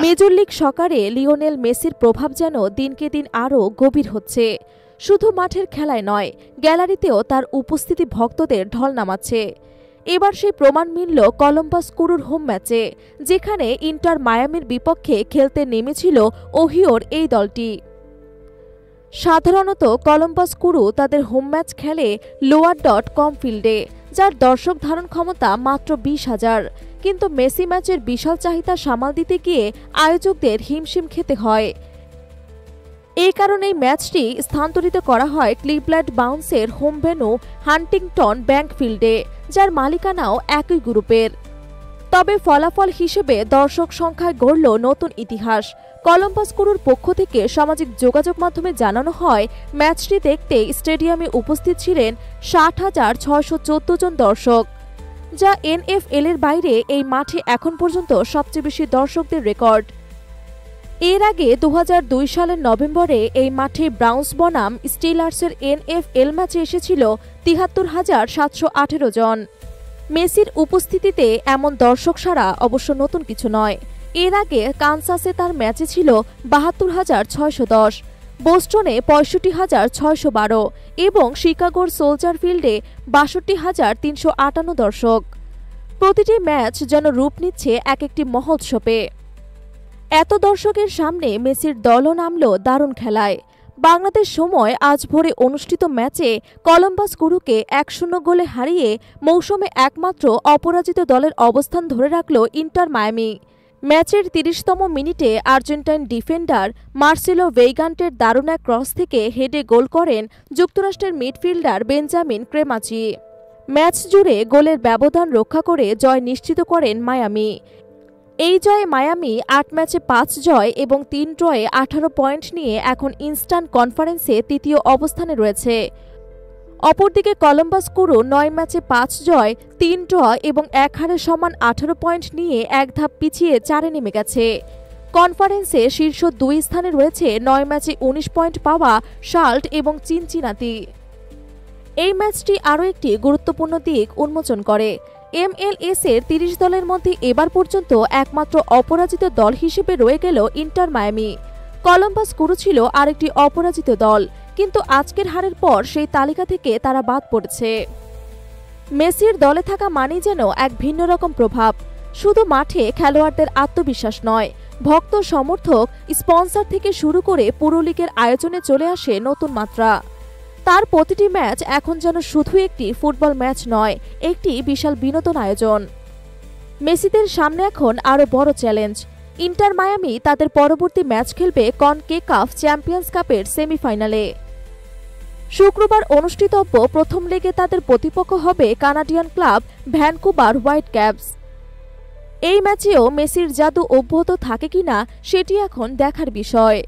Major league সকারে Lionel মেসির প্রভাব যেন দিনকে দিন আরও গভীর হচ্ছে। শুধু মাঠের খেলায় নয়, গ্যালারিতেও তার উপস্থিতি ভক্তদের ঢল নামাচ্ছে। এবার সেই প্রমাণ মিলল কলম্বাস ক্রুর হোম ম্যাচে, যেখানে ইন্টার মায়ামির বিপক্ষে খেলতে নেমেছিল ওহিওর এই দলটি। সাধারণত কলম্বাস ক্রু তাদের হোম ম্যাচ খেলে লোয়ার.কম ফিল্ডে, যার দর্শক ধারণ ক্ষমতা মাত্র 20,000। কিন্তু মেসি ম্যাচের বিশাল চাহিদা সামাল দিতে গিয়ে আয়োজকদের হিমশিম খেতে হয়। এই কারণেই ম্যাচটি স্থানান্তরিত করা হয় ক্লিভল্যান্ড ব্রাউন্সের হোম ভেন্যু হান্টিংটন ব্যাংক ফিল্ডে, যার মালিকানাও একই গ্রুপের। তবে ফলাফল হিসেবে দর্শক সংখ্যায় গড়ল নতুন ইতিহাস। কলম্বাস ক্রুর পক্ষ থেকে সামাজিক যোগাযোগ মাধ্যমে জানানো হয়, ম্যাচটি দেখতে স্টেডিয়ামে উপস্থিত ছিলেন 60,614 জন দর্শক, যা NFL এর বাইরে এই মাঠে এখন পর্যন্ত সবচেয়ে বেশি দর্শকদের রেকর্ড। এর আগে 2002 সালের নভেম্বরে এই মাঠে ব্রাউন্স বনাম স্টিলার্সের NFL ম্যাচে এসেছিল 73,718 জন। মেসির উপস্থিতিতে এমন দর্শক সারা অবশ্য নতুন কিছু নয়। এর আগে কানসাসে তার ম্যাচে ছিল 72,610, বোস্টনে 65,612 এবং শিকাগোর সোলজার ফিল্ডে 62,358 দর্শক। প্রতিটি ম্যাচ যেন রূপ নিচ্ছে এক একটি মহোৎসবে। এত দর্শকের সামনে মেসির দলও নামল দারুণ খেলায়। বাংলাদেশ সময় আজ ভোরে অনুষ্ঠিত ম্যাচে কলম্বাস ক্রুকে 1-0 গোলে হারিয়ে মৌসুমে একমাত্র অপরাজিত দলের অবস্থান ধরে রাখল ইন্টার মায়ামি। ম্যাচের 30তম মিনিটে আর্জেন্টাইন ডিফেন্ডার মার্সেলো ভেইগান্টের দারুণ এক ক্রস থেকে হেডে গোল করেন যুক্তরাষ্ট্রের মিডফিল্ডার বেঞ্জামিন ক্রেমাচি। ম্যাচ জুড়ে গোলের ব্যবধান রক্ষা করে জয় নিশ্চিত করেন মায়ামি। এই জয়ে মায়ামি 8 ম্যাচে 5 জয় এবং 3 ড্রয়ে 18 পয়েন্ট নিয়ে এখন ইস্টার্ন কনফারেন্সে তৃতীয় অবস্থানে রয়েছে। অপরদিকে কলম্বাস ক্রু 9 ম্যাচে 5 জয়, 3 ড্র এবং 1 হারের সমান 18 পয়েন্ট নিয়ে এক ধাপ পিছিয়ে 4-এ নেমে গেছে। কনফারেন্সে শীর্ষ 2 স্থানে রয়েছে 9 ম্যাচে 19 পয়েন্ট পাওয়া শাল্ট এবং চিনচিনাতি। এই ম্যাচটি আরও একটি গুরুত্বপূর্ণ দিক উন্মোচন করে। MLS এর 30 দলের মধ্যে এবার পর্যন্ত একমাত্র অপরাজিত দল হিসেবে রয়ে গেল ইন্টার মায়ামি। কলম্বাস ক্রু ছিল আরেকটি অপরাজিত দল, কিন্তু আজকের হারের পর সেই তালিকা থেকে তারা বাদ পড়েছে। মেসির দলে থাকা মানেই যেন এক ভিন্ন রকম প্রভাব। শুধু মাঠে খেলোয়াড়দের আত্মবিশ্বাস নয়, ভক্ত, সমর্থক, স্পন্সর থেকে শুরু করে পুরো লিগের আয়োজনে চলে আসে নতুন মাত্রা। তার প্রতিটি ম্যাচ এখন যেন শুধু একটি ফুটবল ম্যাচ নয়, একটি বিশাল বিনোদন আয়োজন। মেসিদের সামনে এখন আরও বড় চ্যালেঞ্জ। ইন্টার মায়ামি তাদের পরবর্তী ম্যাচ খেলবে কনকেকাফ চ্যাম্পিয়ন্স কাপের সেমিফাইনালে। শুক্রবার অনুষ্ঠিতব্য প্রথম লেগে তাদের প্রতিপক্ষ হবে Canadian club Vancouver white caps. এই ম্যাচেও মেসির জাদু অব্যাহত থাকে কিনা সেটি এখন দেখার বিষয়।